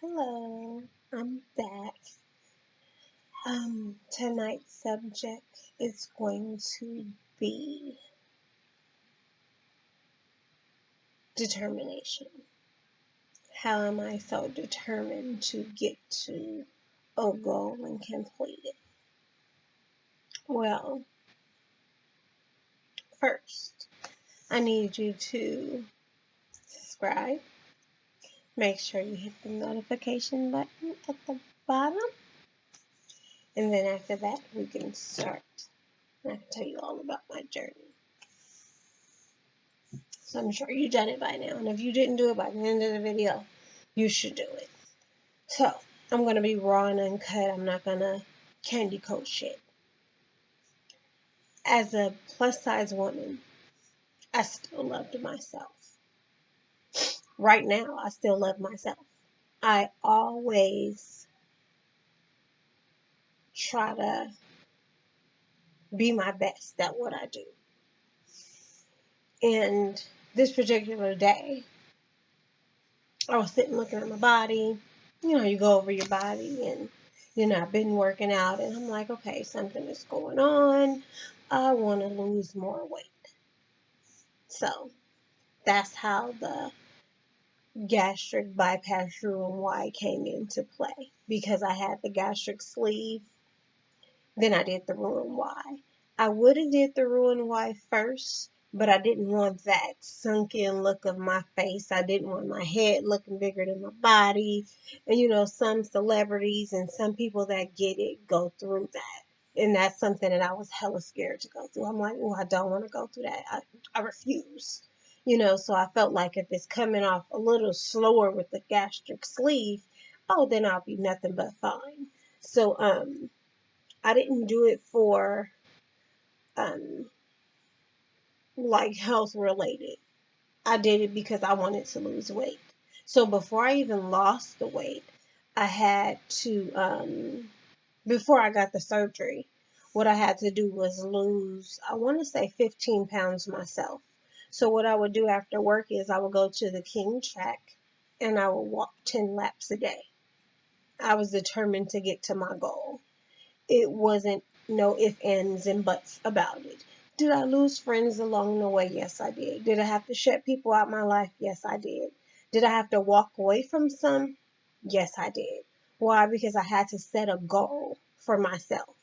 Hello, I'm back. Tonight's subject is going to be determination. How am I so determined to get to a goal and complete it? Well, first, I need you to subscribe. Make sure you hit the notification button at the bottom. And then after that, we can start. I can tell you all about my journey. So I'm sure you've done it by now. And if you didn't do it by the end of the video, you should do it. So I'm going to be raw and uncut. I'm not going to candy coat shit. As a plus size woman, I still loved myself. Right now, I still love myself. I always try to be my best at what I do. And this particular day, I was sitting looking at my body. You know, you go over your body and, I've been working out and I'm like, okay, something is going on. I want to lose more weight. So that's how the gastric bypass Roux-en-Y came into play, because I had the gastric sleeve, then I did the Roux-en-Y. I would have did the Roux-en-Y first, but I didn't want that sunken look of my face. I didn't want my head looking bigger than my body. And some celebrities and some people that get it go through that. And that's something that I was hella scared to go through. I'm like, oh, I don't want to go through that. I refuse. So I felt like if it's coming off a little slower with the gastric sleeve, then I'll be nothing but fine. So I didn't do it for like health related. I did it because I wanted to lose weight. So before I even lost the weight, I had to before I got the surgery, what I had to do was lose, I want to say 15 pounds myself. So what I would do after work is I would go to the King track and I would walk 10 laps a day. I was determined to get to my goal. It wasn't no ifs, ands, and buts about it. Did I lose friends along the way? Yes, I did. Did I have to shut people out my life? Yes, I did. Did I have to walk away from some? Yes, I did. Why? Because I had to set a goal for myself.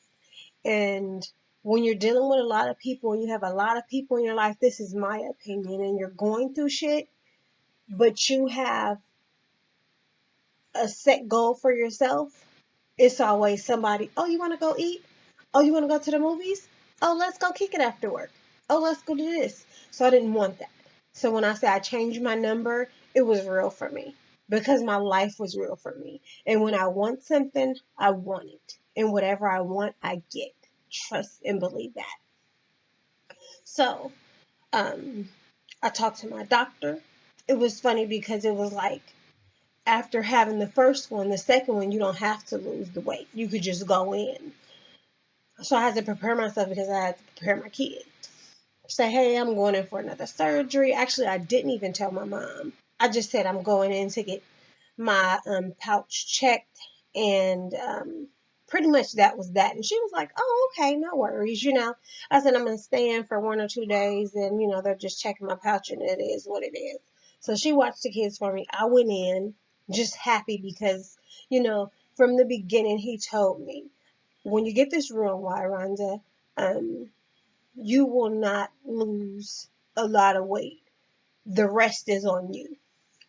And when you're dealing with a lot of people and you have a lot of people in your life, this is my opinion, and you're going through shit, but you have a set goal for yourself, it's always somebody, oh, you want to go eat? Oh, you want to go to the movies? Oh, let's go kick it after work. Oh, let's go do this. So I didn't want that. So when I say I changed my number, it was real for me because my life was real for me. And when I want something, I want it. And whatever I want, I get. Trust and believe that. So I talked to my doctor. It was funny because it was like, after having the first one, the second one, you don't have to lose the weight. You could just go in. So I had to prepare myself because I had to prepare my kids. Say, hey, I'm going in for another surgery. Actually, I didn't even tell my mom. I just said I'm going in to get my pouch checked, and pretty much that was that. And she was like, oh, okay, no worries. I said I'm going to stay in for 1 or 2 days, and, they're just checking my pouch, and it is what it is. So she watched the kids for me. I went in just happy because, from the beginning, he told me, when you get this Roux-en-Y, Rhonda, you will not lose a lot of weight. The rest is on you.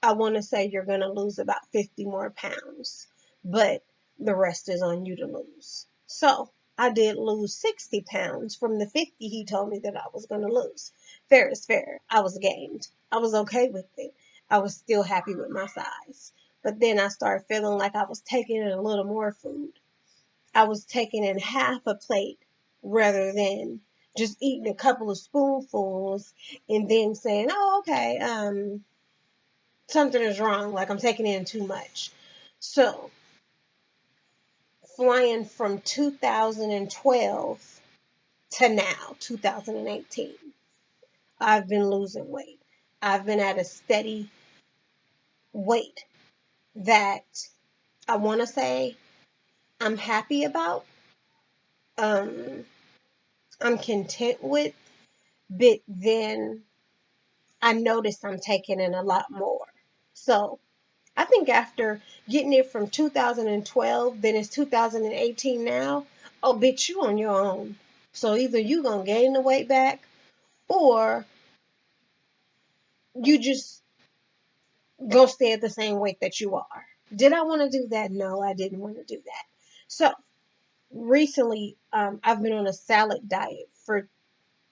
I want to say you're going to lose about 50 more pounds, but the rest is on you to lose. So I did lose 60 pounds from the 50 he told me that I was going to lose. Fair is fair. I was gained. I was okay with it. I was still happy with my size. But then I started feeling like I was taking in a little more food. I was taking in half a plate rather than just eating a couple of spoonfuls and then saying, oh, okay, something is wrong, like I'm taking in too much. So, flying from 2012 to now, 2018, I've been losing weight. I've been at a steady weight that I want to say I'm happy about, um, I'm content with, but then I notice I'm taking in a lot more. So I think after getting it from 2012, then it's 2018 now. Oh, bitch, you on your own. So either you gonna gain the weight back, or you just gonna stay at the same weight that you are. Did I want to do that? No, I didn't want to do that. So recently, I've been on a salad diet for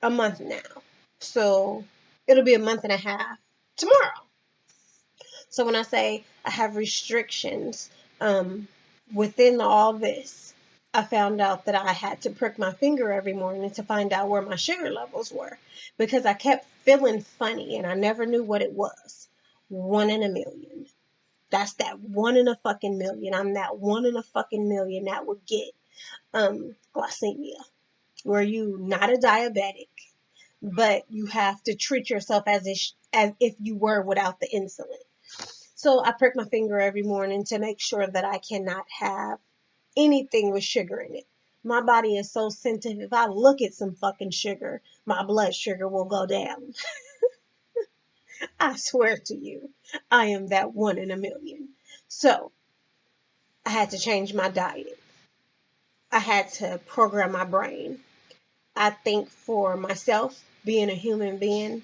a month now. So it'll be a month and a half tomorrow. So when I say I have restrictions, within all this, I found out that I had to prick my finger every morning to find out where my sugar levels were, because I kept feeling funny and I never knew what it was. One in a million. That's that one in a fucking million. I'm that one in a fucking million that would get glycemia, where you not a diabetic, but you have to treat yourself as if you were without the insulin. So I prick my finger every morning to make sure that I cannot have anything with sugar in it. My body is so sensitive. If I look at some fucking sugar, my blood sugar will go down. I swear to you, I am that one in a million. So I had to change my diet. I had to program my brain. I think for myself, being a human being,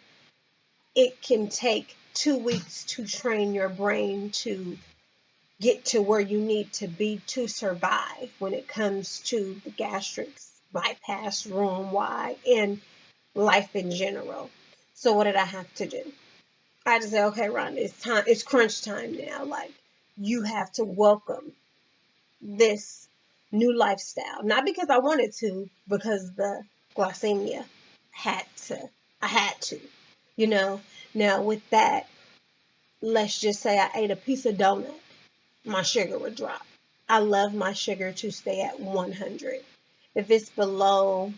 it can take 2 weeks to train your brain to get to where you need to be to survive when it comes to the gastric bypass room wide and life in general. So what did I have to do? I had to say, okay, Rhonda, it's time. It's crunch time now. Like, you have to welcome this new lifestyle. Not because I wanted to, because the glycemia had to. I had to, you know. Now with that, let's just say I ate a piece of donut, my sugar would drop. I love my sugar to stay at 100. If it's below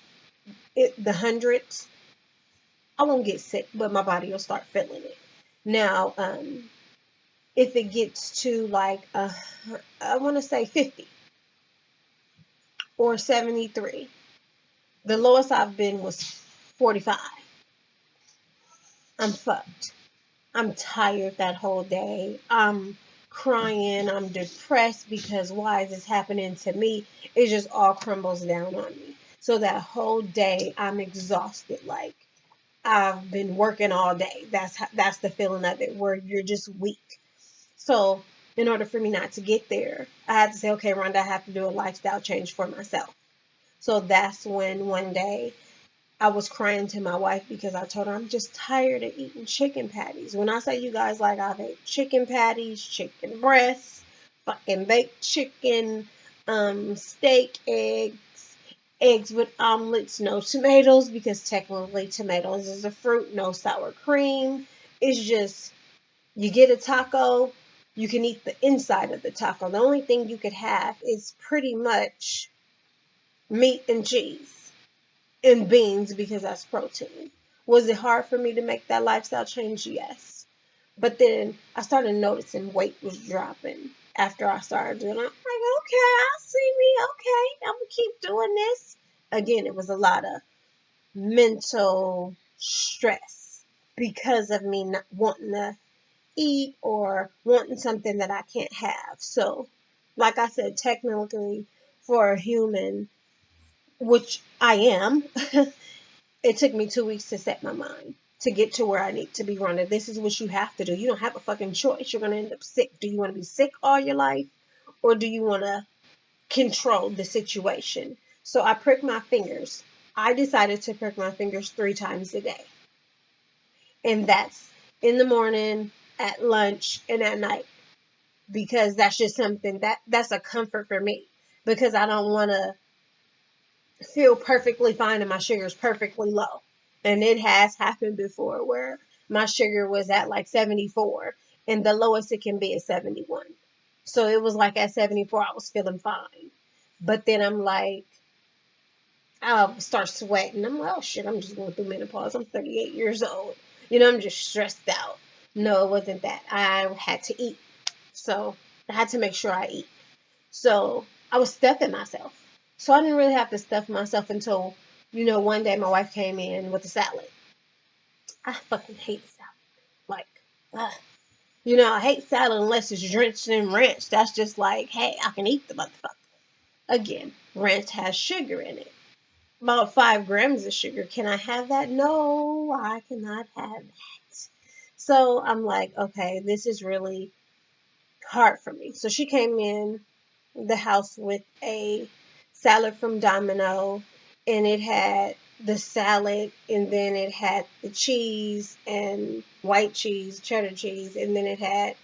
the hundreds, I won't get sick, but my body will start feeling it. Now, if it gets to like, I want to say 50 or 73, the lowest I've been was 45. I'm fucked. I'm tired that whole day. I'm crying. I'm depressed because why is this happening to me? It just all crumbles down on me. So that whole day, I'm exhausted. Like, I've been working all day. That's the feeling of it, where you're just weak. So in order for me not to get there, I had to say, okay, Rhonda, I have to do a lifestyle change for myself. So that's when one day I was crying to my wife because I told her I'm just tired of eating chicken patties. When I say, you guys, like, I've ate chicken patties, chicken breasts, fucking baked chicken, steak, eggs with omelets, no tomatoes, because technically tomatoes is a fruit, no sour cream. It's just, you get a taco, you can eat the inside of the taco. The only thing you could have is pretty much meat and cheese and beans, because that's protein. Was it hard for me to make that lifestyle change? Yes. But then I started noticing weight was dropping after I started doing it. I'm like, okay, I see me. Okay, I'm going to keep doing this. Again, it was a lot of mental stress because of me not wanting to eat or wanting something that I can't have. So, like I said, technically, for a human, which I am, it took me 2 weeks to set my mind to get to where I need to be, Rhonda. This is what you have to do. You don't have a fucking choice. You're going to end up sick. Do you want to be sick all your life, or do you want to control the situation? So I prick my fingers. I decided to prick my fingers 3 times a day. And that's in the morning, at lunch, and at night. Because that's just something that's a comfort for me. Because I don't want to feel perfectly fine and my sugar's perfectly low. And it has happened before where my sugar was at like 74 and the lowest it can be is 71. So it was like at 74, I was feeling fine. But then I'm like, I'll start sweating. I'm like, oh shit, I'm just going through menopause. I'm 38 years old. I'm just stressed out. No, it wasn't that. I had to eat. So I had to make sure I eat. So I was stuffing myself. So I didn't really have to stuff myself until, one day my wife came in with a salad. I fucking hate salad. Like, ugh. I hate salad unless it's drenched in ranch. That's just like, hey, I can eat the motherfucker. Again, ranch has sugar in it. About 5 grams of sugar. Can I have that? No, I cannot have that. So I'm like, okay, this is really hard for me. So she came in the house with a salad from Domino, and it had the salad, and then it had the cheese and white cheese, cheddar cheese, and then it had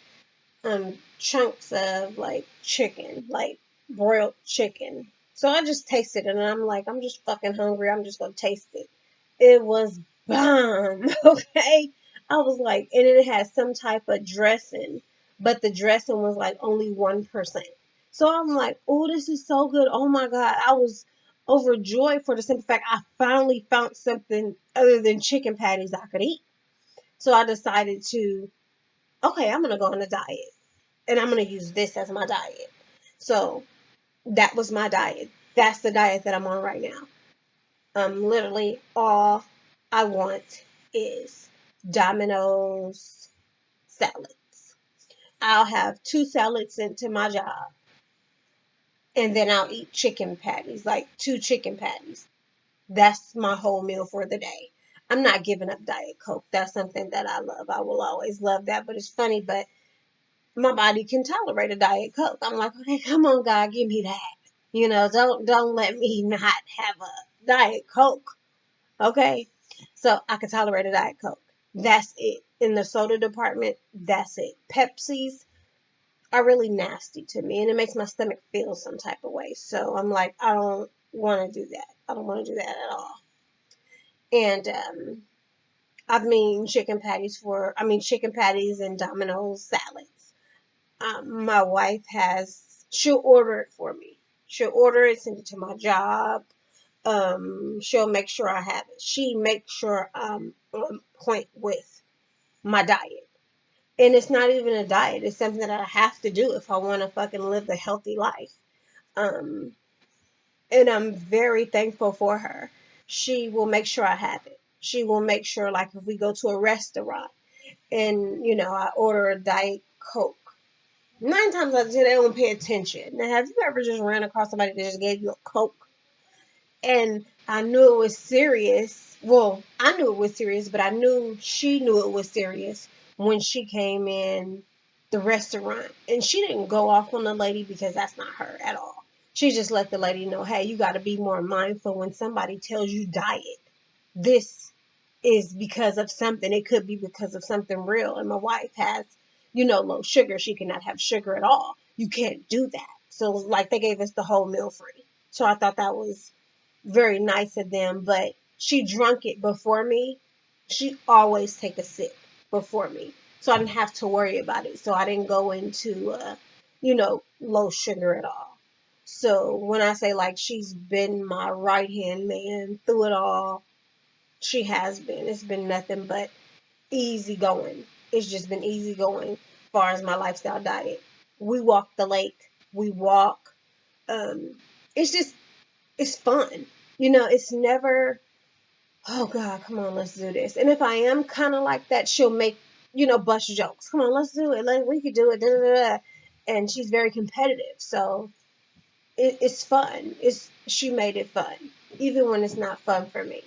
chunks of like chicken, like broiled chicken. So I just tasted it and I'm like, I'm just fucking hungry. I'm just gonna taste it. It was bomb. Okay. I was like, and it had some type of dressing, but the dressing was like only 1%. So I'm like, oh, this is so good. Oh my God. I was overjoyed for the simple fact I finally found something other than chicken patties I could eat. So I decided to, okay, I'm gonna go on a diet and I'm going to use this as my diet. So that was my diet. That's the diet that I'm on right now. Literally all I want is Domino's salads. I'll have 2 salads sent to my job, and then I'll eat chicken patties, like 2 chicken patties. That's my whole meal for the day. I'm not giving up Diet Coke. That's something that I love. I will always love that. But it's funny, but my body can tolerate a Diet Coke. I'm like, okay, come on, God, give me that. Don't let me not have a Diet Coke. Okay? So I can tolerate a Diet Coke. That's it. In the soda department, that's it. Pepsis are really nasty to me and it makes my stomach feel some type of way. So I'm like, I don't want to do that. I don't want to do that at all. And chicken patties and Domino's salads. My wife she'll order it for me. She'll order it, send it to my job. She'll make sure I have it. She makes sure I'm on point with my diet. And it's not even a diet. It's something that I have to do if I want to fucking live a healthy life. Um, and I'm very thankful for her. She will make sure I have it. She will make sure, like, if we go to a restaurant and, I order a Diet Coke. 9 times out of 10, they don't pay attention. Now, have you ever just ran across somebody that just gave you a Coke? And I knew it was serious. Well, I knew it was serious, but I knew she knew it was serious when she came in the restaurant. And she didn't go off on the lady because that's not her at all. She just let the lady know, hey, you got to be more mindful when somebody tells you diet. This is because of something. It could be because of something real. And my wife has, low sugar. She cannot have sugar at all. You can't do that. So, like, they gave us the whole meal free. So I thought that was very nice of them, but she drunk it before me. She always take a sip before me. So I didn't have to worry about it. So I didn't go into, low sugar at all. So when I say like she's been my right hand man through it all, she has been. It's been nothing but easy going. It's just been easy going as far as my lifestyle diet. We walk the lake. We walk. Um, it's fun. It's never, oh God, come on, let's do this. And if I am kind of like that, she'll make, bust jokes. Come on, let's do it. Like, we could do it. Da, da, da. And she's very competitive. So it's fun. She made it fun, even when it's not fun for me.